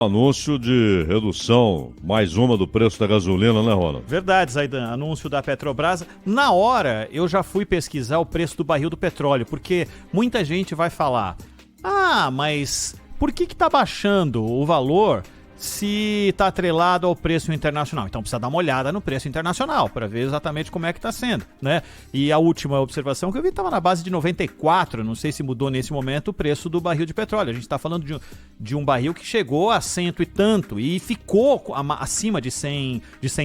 Anúncio de redução, mais uma do preço da gasolina, né, Ronald? Verdade, Zaidan. Anúncio da Petrobras. Na hora, eu já fui pesquisar o preço do barril do petróleo, porque muita gente vai falar: ah, mas por que tá baixando o valor se tá atrelado ao preço internacional? Então precisa dar uma olhada no preço internacional para ver exatamente como é que tá sendo, né? E a última observação que eu vi estava na base de 94, não sei se mudou nesse momento o preço do barril de petróleo. A gente está falando de um barril que chegou a cento e tanto e ficou acima de 100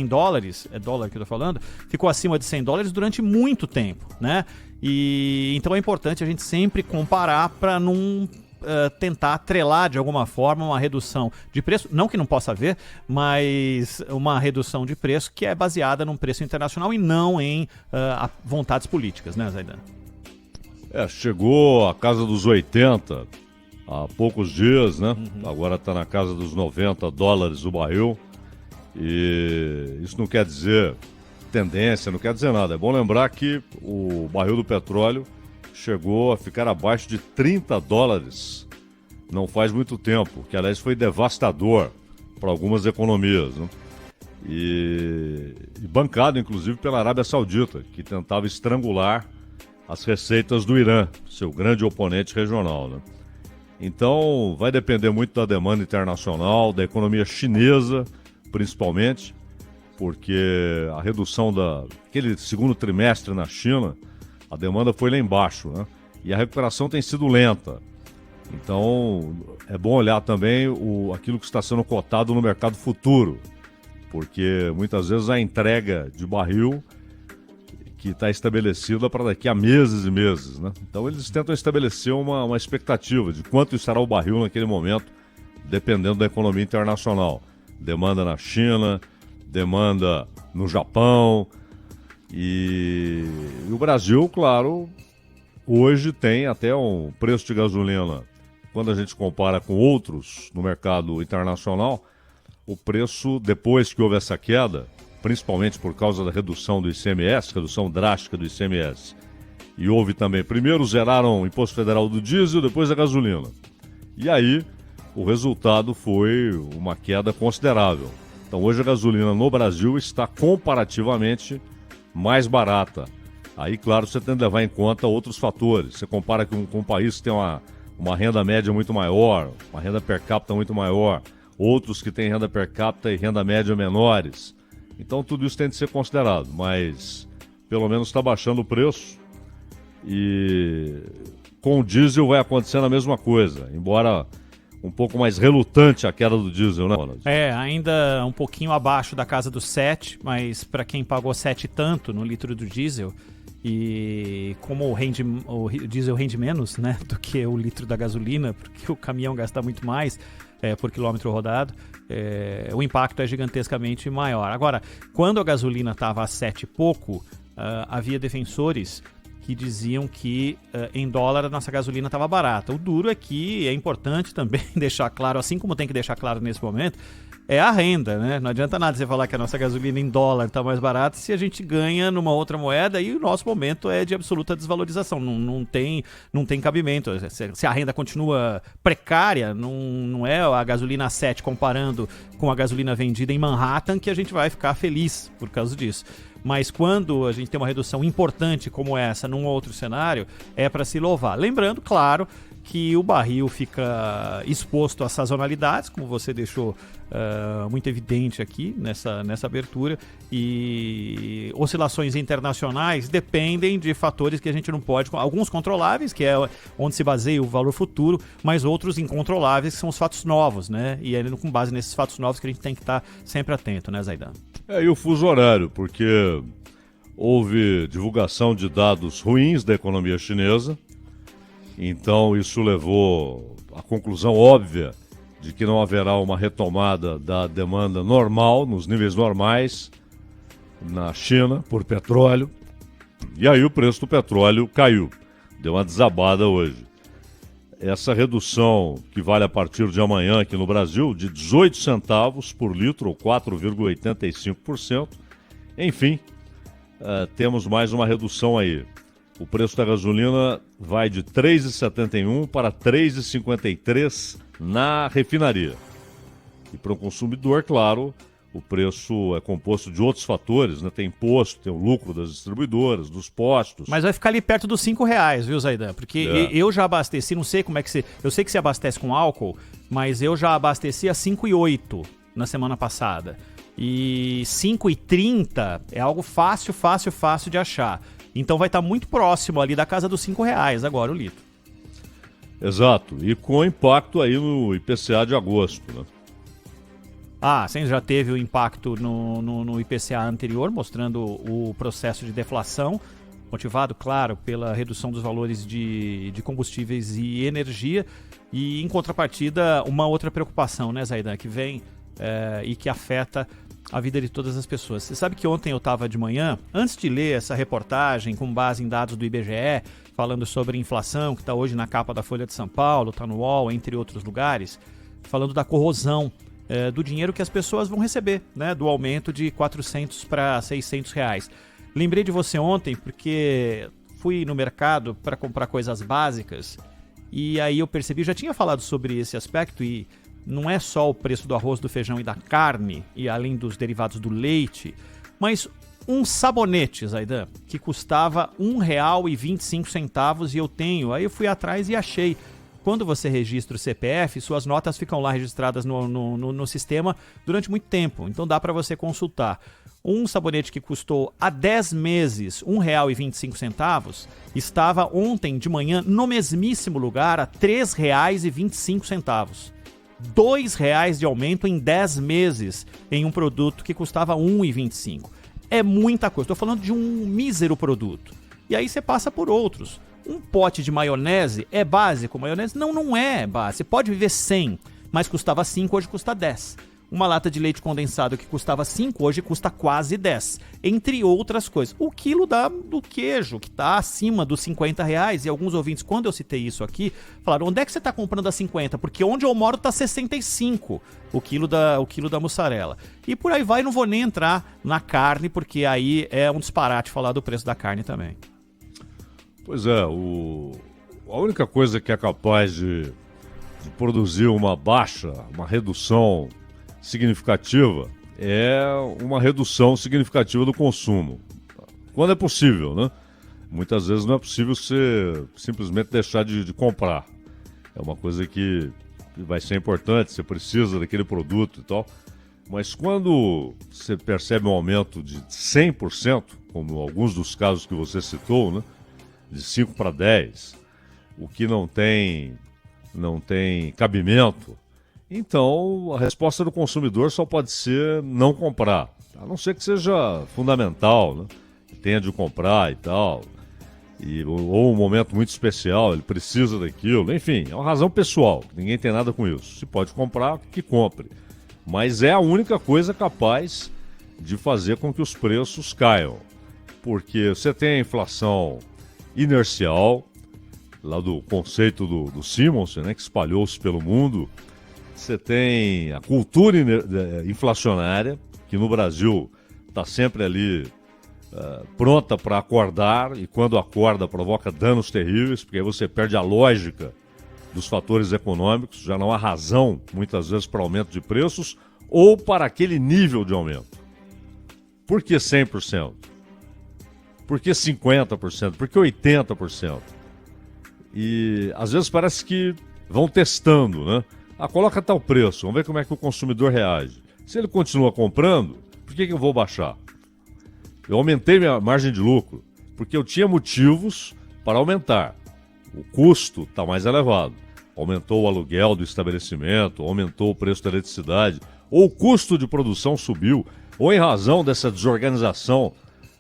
dólares, é dólar que eu tô falando, ficou acima de 100 dólares durante muito tempo, né? E então é importante a gente sempre comparar para não tentar atrelar de alguma forma uma redução de preço, não que não possa haver, mas uma redução de preço que é baseada num preço internacional e não em vontades políticas, né, Zaidan? Chegou à casa dos 80 há poucos dias, né? Agora está na casa dos 90 dólares o barril. E isso não quer dizer tendência, não quer dizer nada. É bom lembrar que o barril do petróleo chegou a ficar abaixo de 30 dólares não faz muito tempo, que aliás foi devastador para algumas economias, né? E bancado inclusive pela Arábia Saudita, que tentava estrangular as receitas do Irã, seu grande oponente regional, né? Então vai depender muito da demanda internacional, da economia chinesa principalmente, porque a redução daquele segundo trimestre na China, a demanda foi lá embaixo, né? E a recuperação tem sido lenta. Então, é bom olhar também aquilo que está sendo cotado no mercado futuro, porque muitas vezes a entrega de barril que está estabelecida para daqui a meses e meses, né? Então, eles tentam estabelecer uma expectativa de quanto estará o barril naquele momento, dependendo da economia internacional. Demanda na China, demanda no Japão. E o Brasil, claro, hoje tem até um preço de gasolina, quando a gente compara com outros no mercado internacional, o preço, depois que houve essa queda, principalmente por causa da redução do ICMS, redução drástica do ICMS, e houve também, primeiro zeraram o imposto federal do diesel, depois a gasolina. E aí, o resultado foi uma queda considerável. Então hoje a gasolina no Brasil está comparativamente mais barata. Aí, claro, você tem que levar em conta outros fatores. Você compara com um país que tem uma renda média muito maior, uma renda per capita muito maior, outros que têm renda per capita e renda média menores. Então tudo isso tem de ser considerado, mas pelo menos está baixando o preço e com o diesel vai acontecendo a mesma coisa, embora um pouco mais relutante a queda do diesel, né, Ronald? Ainda um pouquinho abaixo da casa dos 7, mas para quem pagou 7 e tanto no litro do diesel, e como o diesel rende menos, né, do que o litro da gasolina, porque o caminhão gasta muito mais por quilômetro rodado, o impacto é gigantescamente maior. Agora, quando a gasolina estava a 7 e pouco, havia defensores que diziam que em dólar a nossa gasolina estava barata. O duro é que é importante também deixar claro, assim como tem que deixar claro nesse momento, é a renda, né? Não adianta nada você falar que a nossa gasolina em dólar está mais barata se a gente ganha numa outra moeda e o nosso momento é de absoluta desvalorização. Não tem cabimento. Se a renda continua precária, não é a gasolina a 7 comparando com a gasolina vendida em Manhattan que a gente vai ficar feliz por causa disso. Mas quando a gente tem uma redução importante como essa num outro cenário, é para se louvar. Lembrando, claro, que o barril fica exposto a sazonalidades, como você deixou muito evidente aqui nessa abertura, e oscilações internacionais dependem de fatores que a gente não pode, alguns controláveis, que é onde se baseia o valor futuro, mas outros incontroláveis, que são os fatos novos, né? E é com base nesses fatos novos que a gente tem que estar sempre atento, né, Zaidan? E o fuso horário, porque houve divulgação de dados ruins da economia chinesa, então isso levou à conclusão óbvia de que não haverá uma retomada da demanda normal, nos níveis normais, na China, por petróleo. E aí o preço do petróleo caiu, deu uma desabada hoje. Essa redução, que vale a partir de amanhã aqui no Brasil, de 18 centavos por litro, ou 4,85%. Enfim, temos mais uma redução aí. O preço da gasolina vai de R$ 3,71 para R$ 3,53 na refinaria. E para o consumidor, claro, o preço é composto de outros fatores, né? Tem imposto, tem o lucro das distribuidoras, dos postos. Mas vai ficar ali perto dos R$5, viu, Zaidan? Porque eu já abasteci, não sei como é que você... Eu sei que você abastece com álcool, mas eu já abasteci a 5,8 na semana passada. E 5,30 é algo fácil de achar. Então vai estar muito próximo ali da casa dos R$5 agora o litro. Exato, e com impacto aí no IPCA de agosto, né? Ah, você já teve o impacto no IPCA anterior, mostrando o processo de deflação, motivado, claro, pela redução dos valores de combustíveis e energia. E, em contrapartida, uma outra preocupação, né, Zaidan, que vem e que afeta a vida de todas as pessoas. Você sabe que ontem eu estava de manhã, antes de ler essa reportagem com base em dados do IBGE, falando sobre inflação, que está hoje na capa da Folha de São Paulo, está no UOL, entre outros lugares, falando da corrosão do dinheiro que as pessoas vão receber, né, do aumento de 400 para 600 reais. Lembrei de você ontem porque fui no mercado para comprar coisas básicas e aí eu percebi, já tinha falado sobre esse aspecto e não é só o preço do arroz, do feijão e da carne, e além dos derivados do leite, mas um sabonete, Zaidan, que custava R$1,25 e eu tenho. Aí eu fui atrás e achei. Quando você registra o CPF, suas notas ficam lá registradas no sistema durante muito tempo. Então dá para você consultar. Um sabonete que custou há 10 meses R$1,25 estava ontem de manhã no mesmíssimo lugar a R$3,25. R$2 de aumento em 10 meses em um produto que custava R$1,25. É muita coisa. Estou falando de um mísero produto. E aí você passa por outros. Um pote de maionese é básico? Maionese? Não, não é básico. Você pode viver sem, mas custava 5, hoje custa 10. Uma lata de leite condensado que custava 5, hoje custa quase 10. Entre outras coisas. O quilo do queijo, que está acima dos R$50. E alguns ouvintes, quando eu citei isso aqui, falaram, onde é que você está comprando a 50? Porque onde eu moro está 65 o quilo da mussarela. E por aí vai, não vou nem entrar na carne, porque aí é um disparate falar do preço da carne também. Pois é, a única coisa que é capaz de produzir uma redução significativa é uma redução significativa do consumo. Quando é possível, né? Muitas vezes não é possível você simplesmente deixar de comprar. É uma coisa que vai ser importante, você precisa daquele produto e tal. Mas quando você percebe um aumento de 100%, como alguns dos casos que você citou, né? De 5 para 10, o que não tem cabimento, então a resposta do consumidor só pode ser não comprar, a não ser que seja fundamental, né? Tenha de comprar e tal, ou um momento muito especial, ele precisa daquilo, enfim, é uma razão pessoal, ninguém tem nada com isso. Se pode comprar, que compre, mas é a única coisa capaz de fazer com que os preços caiam, porque você tem a inflação inercial, lá do conceito do Simonsen, né, que espalhou-se pelo mundo. Você tem a cultura inflacionária, que no Brasil está sempre ali pronta para acordar, e quando acorda provoca danos terríveis, porque aí você perde a lógica dos fatores econômicos, já não há razão, muitas vezes, para aumento de preços ou para aquele nível de aumento. Por que 100%? Por que 50%? Por que 80%? E às vezes parece que vão testando, né? Coloca tal preço, vamos ver como é que o consumidor reage. Se ele continua comprando, por que eu vou baixar? Eu aumentei minha margem de lucro, porque eu tinha motivos para aumentar. O custo está mais elevado. Aumentou o aluguel do estabelecimento, aumentou o preço da eletricidade, ou o custo de produção subiu, ou em razão dessa desorganização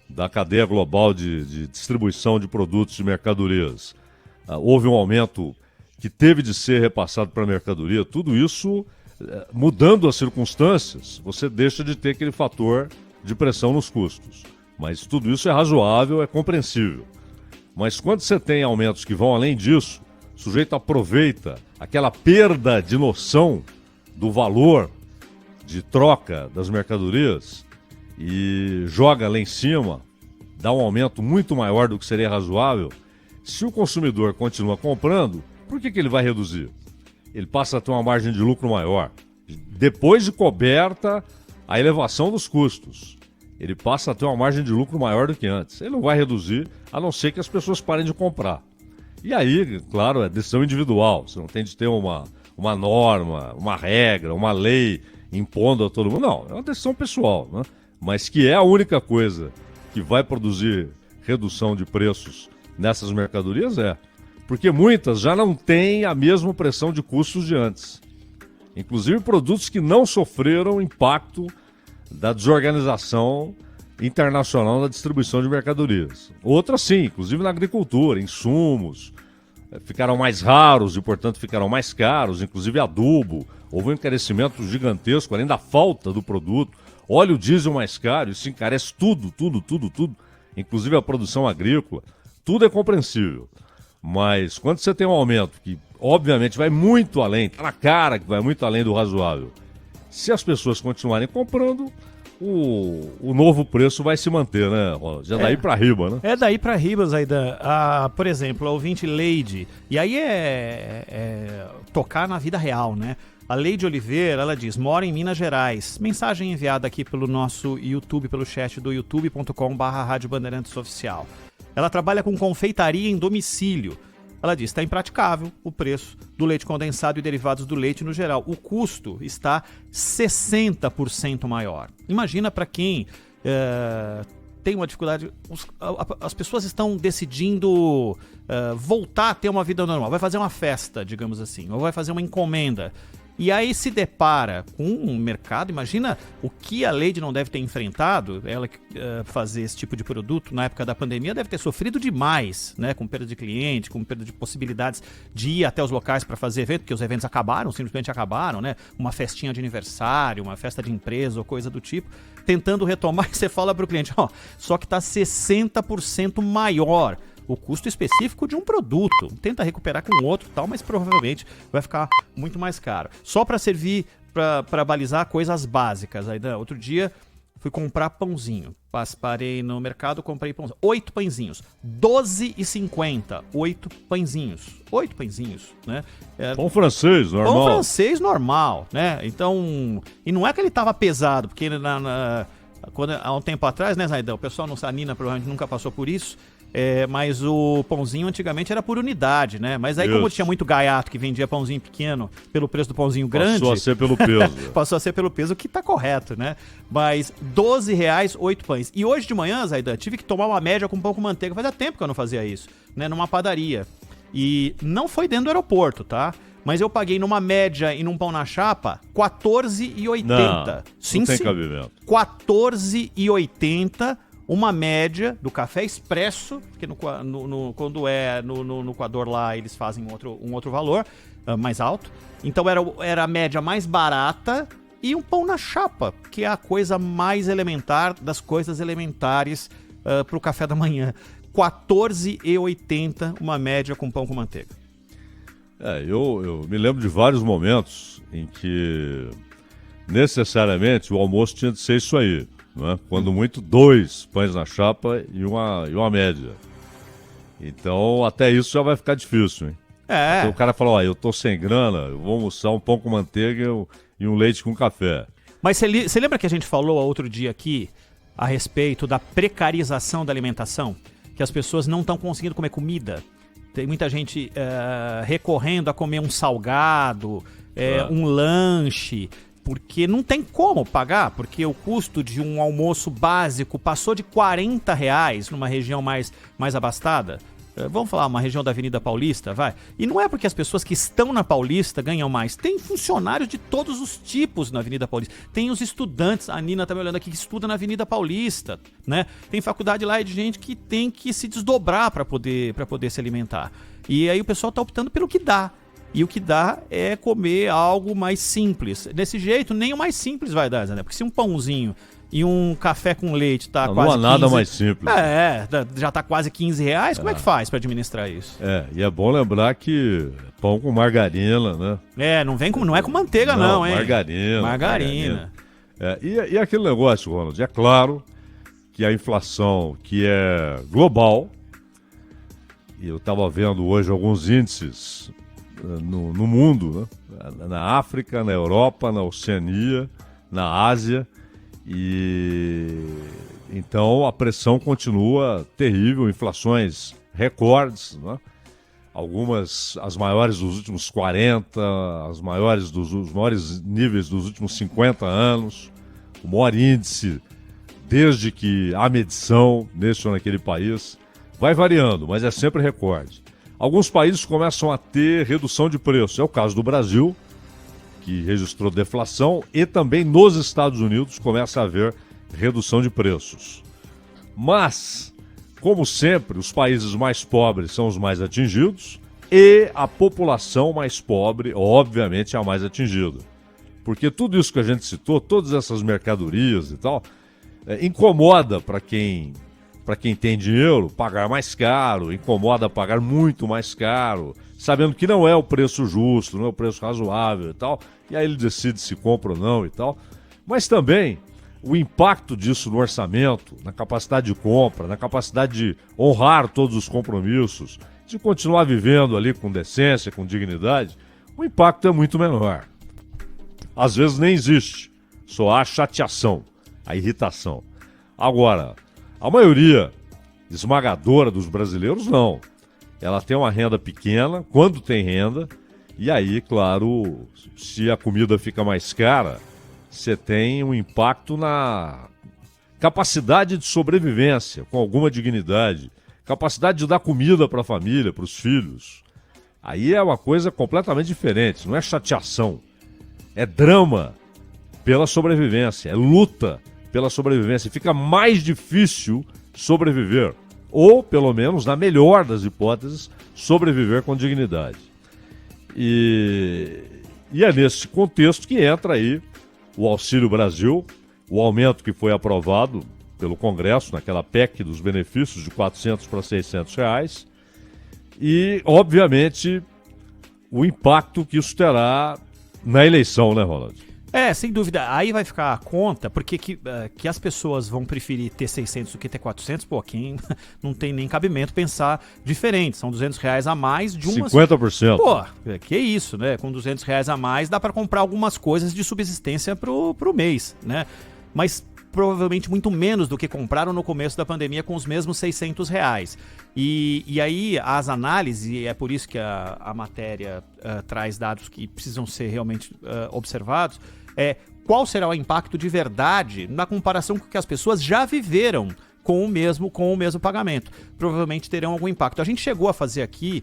da cadeia global de distribuição de produtos e mercadorias. Houve um aumento que teve de ser repassado para a mercadoria. Tudo isso, mudando as circunstâncias, você deixa de ter aquele fator de pressão nos custos. Mas tudo isso é razoável, é compreensível. Mas quando você tem aumentos que vão além disso, o sujeito aproveita aquela perda de noção do valor de troca das mercadorias e joga lá em cima, dá um aumento muito maior do que seria razoável. Se o consumidor continua comprando, por que ele vai reduzir? Ele passa a ter uma margem de lucro maior. depois de coberta a elevação dos custos, ele passa a ter uma margem de lucro maior do que antes. Ele não vai reduzir, a não ser que as pessoas parem de comprar. E aí, claro, é decisão individual. Você não tem de ter uma norma, uma regra, uma lei impondo a todo mundo. Não, é uma decisão pessoal, né? Mas que é a única coisa que vai produzir redução de preços nessas mercadorias, porque muitas já não têm a mesma pressão de custos de antes. Inclusive produtos que não sofreram impacto da desorganização internacional da distribuição de mercadorias. Outras sim, inclusive na agricultura, insumos, ficaram mais raros e, portanto, ficaram mais caros, inclusive adubo. Houve um encarecimento gigantesco, além da falta do produto. Óleo diesel mais caro, isso encarece tudo, inclusive a produção agrícola. Tudo é compreensível. Mas quando você tem um aumento que, obviamente, vai muito além, está na cara que vai muito além do razoável, se as pessoas continuarem comprando, o novo preço vai se manter, né, Ronald? É daí pra riba, né? É daí pra riba, Zaidan. Por exemplo, a ouvinte Leide, e aí é tocar na vida real, né? A Leide Oliveira, ela diz, mora em Minas Gerais. Mensagem enviada aqui pelo nosso YouTube, pelo chat do youtube.com/Rádio Bandeirantes Oficial. Ela trabalha com confeitaria em domicílio. Ela diz, está impraticável o preço do leite condensado e derivados do leite no geral. O custo está 60% maior. Imagina para quem tem uma dificuldade. As pessoas estão decidindo voltar a ter uma vida normal. Vai fazer uma festa, digamos assim, ou vai fazer uma encomenda. E aí se depara com um mercado, imagina o que a Leide não deve ter enfrentado, ela fazer esse tipo de produto na época da pandemia deve ter sofrido demais, né? Com perda de cliente, com perda de possibilidades de ir até os locais para fazer evento, porque os eventos acabaram, simplesmente acabaram, né? Uma festinha de aniversário, uma festa de empresa ou coisa do tipo, tentando retomar, e você fala para o cliente, só que está 60% maior o custo específico de um produto. Tenta recuperar com outro e tal, mas provavelmente vai ficar muito mais caro. Só para servir, para balizar coisas básicas. Aí, outro dia fui comprar pãozinho. Parei no mercado, comprei pãozinho. 8 pãezinhos. R$12,50. 8 pãezinhos. 8 pãezinhos, né? Pão francês, normal. Pão francês normal, né? Então, e não é que ele tava pesado, porque há um tempo atrás, né, Zaidão? O pessoal não sabe, a Nina provavelmente nunca passou por isso. Mas o pãozinho antigamente era por unidade, né? Mas aí, como tinha muito gaiato que vendia pãozinho pequeno pelo preço do pãozinho grande... Passou a ser pelo peso. Passou a ser pelo peso, o que tá correto, né? Mas R$12, 8 pães. E hoje de manhã, Zaidan, tive que tomar uma média com pão com manteiga. Fazia tempo que eu não fazia isso, né? Numa padaria. E não foi dentro do aeroporto, tá? Mas eu paguei numa média e num pão na chapa R$14,80. Não tem cabimento. R$14,80. Uma média do café expresso, porque quando é no Equador lá eles fazem um outro valor mais alto. Então era a média mais barata e um pão na chapa, que é a coisa mais elementar das coisas elementares para o café da manhã. R$14,80 uma média com pão com manteiga. Eu me lembro de vários momentos em que necessariamente o almoço tinha de ser isso aí. Né? Quando muito, 2 pães na chapa e uma média. Então, até isso já vai ficar difícil, hein? Então, o cara fala, eu tô sem grana, eu vou almoçar um pão com manteiga e um leite com café. Mas você lembra que a gente falou outro dia aqui a respeito da precarização da alimentação? Que as pessoas não estão conseguindo comer comida. Tem muita gente recorrendo a comer um salgado, um lanche... Porque não tem como pagar, porque o custo de um almoço básico passou de R$40 numa região mais abastada. Vamos falar, uma região da Avenida Paulista, vai. E não é porque as pessoas que estão na Paulista ganham mais. Tem funcionários de todos os tipos na Avenida Paulista. Tem os estudantes, a Nina tá me olhando aqui, que estuda na Avenida Paulista, né? Tem faculdade lá de gente que tem que se desdobrar para poder se alimentar. E aí o pessoal tá optando pelo que dá. E o que dá é comer algo mais simples. Desse jeito, nem o mais simples vai dar, né? Porque se um pãozinho e um café com leite tá quase 15... Não há nada mais simples. Já tá quase R$15, como é que faz para administrar isso? E é bom lembrar que pão com margarina, né? Não é com manteiga não, hein? Margarina. E aquele negócio, Ronald, é claro que a inflação, que é global, e eu estava vendo hoje alguns índices... No mundo, né? na África, na Europa, na Oceania, na Ásia. E então a pressão continua terrível, inflações recordes, né? Algumas, as maiores dos últimos 40, os maiores níveis dos últimos 50 anos, o maior índice desde que há medição neste ou naquele país. Vai variando, mas é sempre recorde. Alguns países começam a ter redução de preço. É o caso do Brasil, que registrou deflação, e também nos Estados Unidos começa a haver redução de preços. Mas, como sempre, os países mais pobres são os mais atingidos e a população mais pobre, obviamente, é a mais atingida. Porque tudo isso que a gente citou, todas essas mercadorias e tal, incomoda para quem tem dinheiro pagar mais caro, incomoda pagar muito mais caro, sabendo que não é o preço justo, não é o preço razoável e tal, e aí ele decide se compra ou não e tal. Mas também o impacto disso no orçamento, na capacidade de compra, na capacidade de honrar todos os compromissos, de continuar vivendo ali com decência, com dignidade, o impacto é muito menor. Às vezes nem existe, só há chateação, a irritação. Agora, a maioria esmagadora dos brasileiros não. Ela tem uma renda pequena, quando tem renda, e aí, claro, se a comida fica mais cara, você tem um impacto na capacidade de sobrevivência, com alguma dignidade, capacidade de dar comida para a família, para os filhos. Aí é uma coisa completamente diferente, não é chateação, é drama pela sobrevivência, é luta pela sobrevivência. Fica mais difícil sobreviver, ou pelo menos, na melhor das hipóteses, sobreviver com dignidade. E é nesse contexto que entra aí o Auxílio Brasil, o aumento que foi aprovado pelo Congresso, naquela PEC dos benefícios de R$400 para R$600, e, obviamente, o impacto que isso terá na eleição, né, Ronald? Sem dúvida. Aí vai ficar a conta, porque que as pessoas vão preferir ter 600 do que ter 400, pô, quem não tem nem cabimento pensar diferente. São R$200 a mais de umas... 50%. Pô, que isso, né? Com R$200 a mais dá para comprar algumas coisas de subsistência pro mês, né? Mas provavelmente muito menos do que compraram no começo da pandemia com os mesmos R$600. E aí as análises, e é por isso que a matéria traz dados que precisam ser realmente observados, qual será o impacto de verdade na comparação com o que as pessoas já viveram com o mesmo pagamento. Provavelmente terão algum impacto. A gente chegou a fazer aqui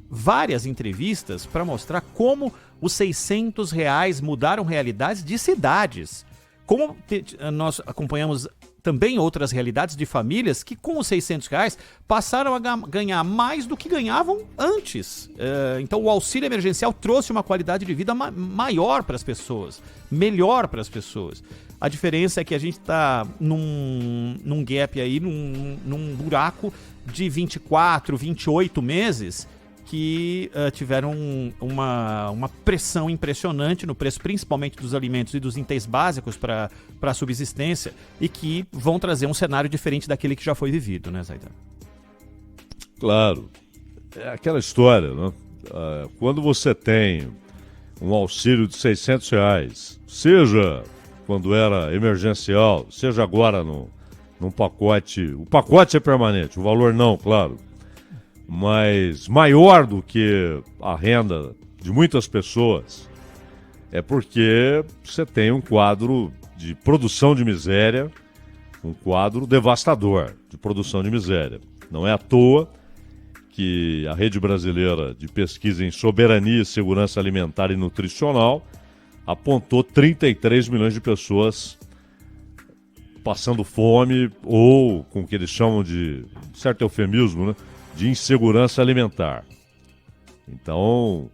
várias entrevistas para mostrar como os R$600 mudaram realidades de cidades. Como nós acompanhamos também outras realidades de famílias que com os R$600 passaram a ganhar mais do que ganhavam antes. Então o auxílio emergencial trouxe uma qualidade de vida maior para as pessoas, melhor para as pessoas. A diferença é que a gente está num gap aí, num buraco de 24, 28 meses que tiveram uma pressão impressionante no preço, principalmente dos alimentos e dos itens básicos para a subsistência, e que vão trazer um cenário diferente daquele que já foi vivido, né, Zaidan? Claro. É aquela história, né? Quando você tem um auxílio de R$600, seja quando era emergencial, seja agora num pacote... O pacote é permanente, o valor não, claro. Mas maior do que a renda de muitas pessoas, é porque você tem um quadro de produção de miséria, um quadro devastador de produção de miséria. Não é à toa que a Rede Brasileira de Pesquisa em Soberania e Segurança Alimentar e Nutricional apontou 33 milhões de pessoas passando fome ou, com o que eles chamam de certo eufemismo, né, de insegurança alimentar. Então,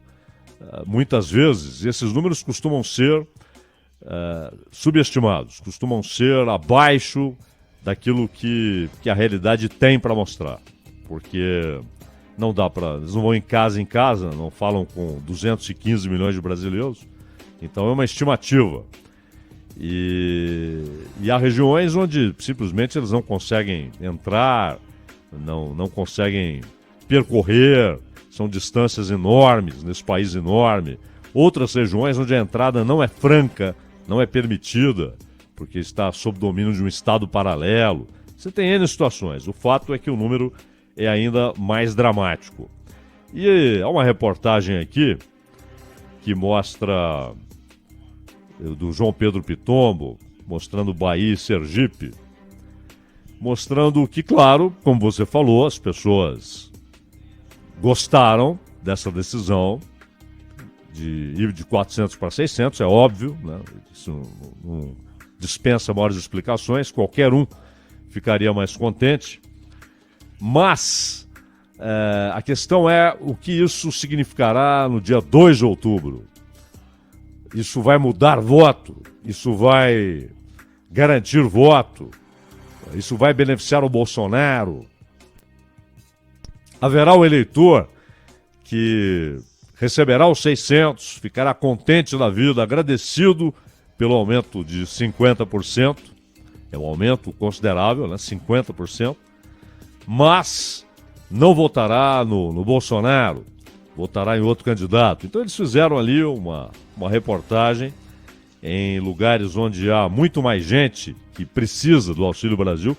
muitas vezes, esses números costumam ser subestimados, costumam ser abaixo daquilo que a realidade tem para mostrar. Porque não dá para... Eles não vão em casa, não falam com 215 milhões de brasileiros. Então é uma estimativa. E há regiões onde simplesmente eles não conseguem entrar, não conseguem percorrer, são distâncias enormes nesse país enorme, outras regiões onde a entrada não é franca, não é permitida, porque está sob domínio de um estado paralelo. Você tem N situações. O fato é que o número é ainda mais dramático. E há uma reportagem aqui que mostra, do João Pedro Pitombo, mostrando Bahia e Sergipe, mostrando que, claro, como você falou, as pessoas gostaram dessa decisão de ir de 400 para 600, é óbvio, né? Isso não dispensa maiores explicações, qualquer um ficaria mais contente, mas a questão é o que isso significará no dia 2 de outubro. Isso vai mudar voto, isso vai garantir voto, isso vai beneficiar o Bolsonaro. Haverá o eleitor que receberá os 600, ficará contente na vida, agradecido pelo aumento de 50%, é um aumento considerável, né? 50%, mas não votará no Bolsonaro, votará em outro candidato. Então eles fizeram ali uma reportagem em lugares onde há muito mais gente que precisa do Auxílio Brasil.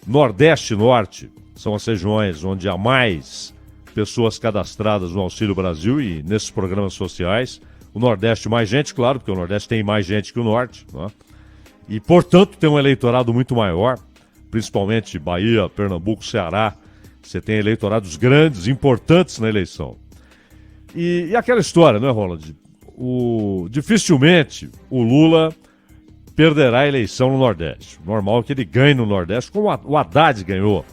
Nordeste e Norte são as regiões onde há mais pessoas cadastradas no Auxílio Brasil e nesses programas sociais. O Nordeste mais gente, claro, porque o Nordeste tem mais gente que o Norte, né? E, portanto, tem um eleitorado muito maior, principalmente Bahia, Pernambuco, Ceará. Você tem eleitorados grandes, importantes na eleição. E aquela história, não é, Ronald? Dificilmente o Lula perderá a eleição no Nordeste. Normal que ele ganhe no Nordeste, como o Haddad ganhou.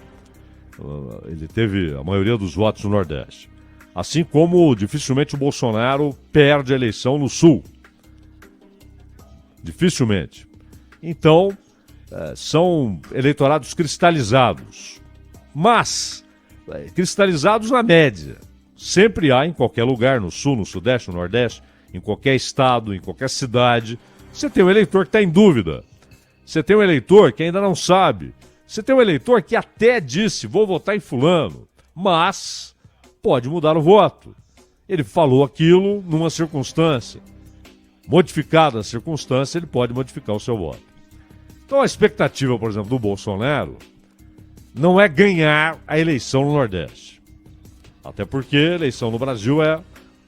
Ele teve a maioria dos votos no Nordeste. Assim como dificilmente o Bolsonaro perde a eleição no Sul. Dificilmente. Então, são eleitorados cristalizados. Mas, cristalizados na média. Sempre há em qualquer lugar, no Sul, no Sudeste, no Nordeste, em qualquer estado, em qualquer cidade. Você tem um eleitor que está em dúvida. Você tem um eleitor que ainda não sabe. Você tem um eleitor que até disse, vou votar em fulano, mas pode mudar o voto. Ele falou aquilo numa circunstância. Modificada a circunstância, ele pode modificar o seu voto. Então a expectativa, por exemplo, do Bolsonaro não é ganhar a eleição no Nordeste. Até porque a eleição no Brasil é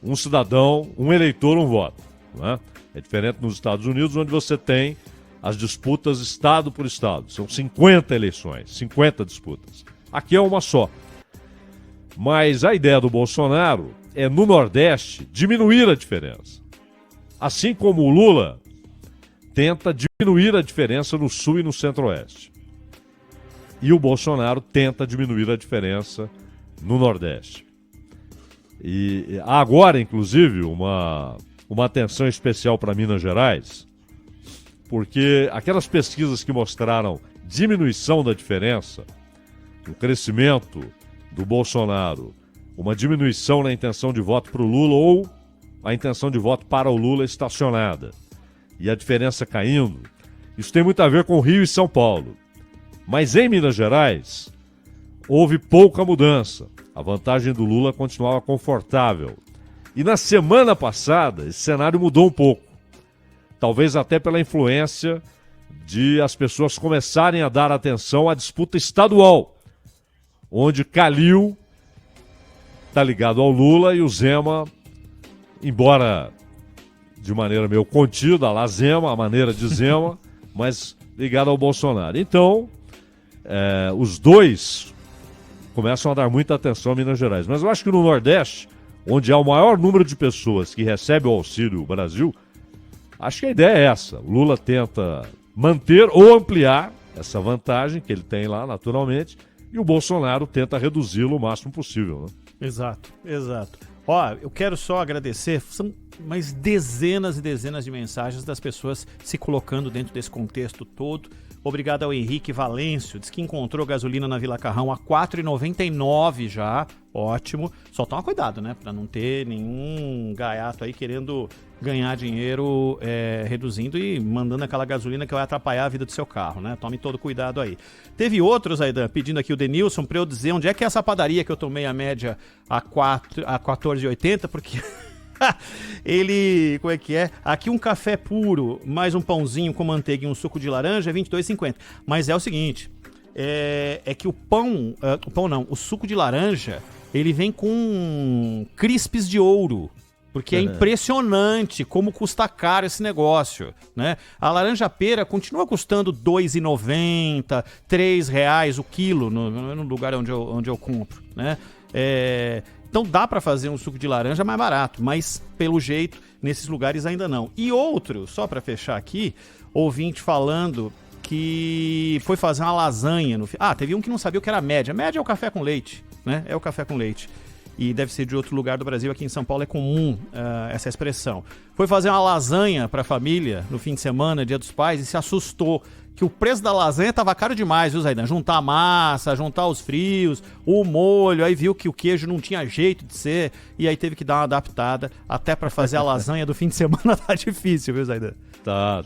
um cidadão, um eleitor, um voto. Não é? É diferente nos Estados Unidos, onde você tem as disputas estado por estado. São 50 eleições, 50 disputas. Aqui é uma só. Mas a ideia do Bolsonaro é, no Nordeste, diminuir a diferença. Assim como o Lula tenta diminuir a diferença no Sul e no Centro-Oeste. E o Bolsonaro tenta diminuir a diferença no Nordeste. E há agora, inclusive, uma atenção especial para Minas Gerais, porque aquelas pesquisas que mostraram diminuição da diferença, o crescimento do Bolsonaro, uma diminuição na intenção de voto para o Lula ou a intenção de voto para o Lula estacionada, e a diferença caindo, isso tem muito a ver com Rio e São Paulo. Mas em Minas Gerais, houve pouca mudança. A vantagem do Lula continuava confortável. E na semana passada, esse cenário mudou um pouco. Talvez até pela influência de as pessoas começarem a dar atenção à disputa estadual, onde Calil está ligado ao Lula e o Zema, embora de maneira meio contida, a la Zema, a maneira de Zema, mas ligado ao Bolsonaro. Então, os dois começam a dar muita atenção a Minas Gerais. Mas eu acho que no Nordeste, onde há o maior número de pessoas que recebem o Auxílio Brasil, acho que a ideia é essa. O Lula tenta manter ou ampliar essa vantagem que ele tem lá, naturalmente, e o Bolsonaro tenta reduzi-lo o máximo possível, né? Exato, exato. Ó, eu quero só agradecer, são mais dezenas e dezenas de mensagens das pessoas se colocando dentro desse contexto todo. Obrigado ao Henrique Valêncio, diz que encontrou gasolina na Vila Carrão a R$ 4,99 já, ótimo. Só toma cuidado, né, para não ter nenhum gaiato aí querendo ganhar dinheiro reduzindo e mandando aquela gasolina que vai atrapalhar a vida do seu carro, né? Tome todo cuidado aí. Teve outros, Aidan, pedindo aqui o Denilson para eu dizer onde é que é essa padaria que eu tomei a média a 14,80, porque Ele, como é que é? Aqui um café puro, mais um pãozinho com manteiga e um suco de laranja é R$22,50. Mas é o seguinte, é que o o suco de laranja, ele vem com crispes de ouro. Porque é impressionante como custa caro esse negócio, né? A laranja pera continua custando R$2,90, R$3 o quilo no lugar onde eu compro, né? Então dá para fazer um suco de laranja mais barato, mas pelo jeito nesses lugares ainda não. E outro, só para fechar aqui, ouvinte falando que foi fazer uma lasanha no... teve um que não sabia o que era média. Média é o café com leite, né? É o café com leite. E deve ser de outro lugar do Brasil, aqui em São Paulo é comum essa expressão. Foi fazer uma lasanha para a família no fim de semana, Dia dos Pais, e se assustou que o preço da lasanha estava caro demais, viu, Zaidan? Juntar a massa, juntar os frios, o molho, aí viu que o queijo não tinha jeito de ser, e aí teve que dar uma adaptada, até para fazer a lasanha do fim de semana tá difícil, viu, Zaidan? Tá.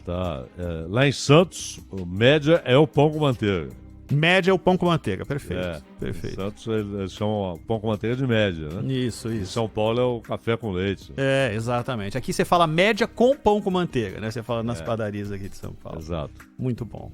Lá em Santos, a média é o pão com manteiga. Média é o pão com manteiga, perfeito. Perfeito. Em Santos eles chamam pão com manteiga de média, né? Isso. Em São Paulo é o café com leite. Exatamente. Aqui você fala média com pão com manteiga, né? Você fala nas padarias aqui de São Paulo. Exato. Muito bom.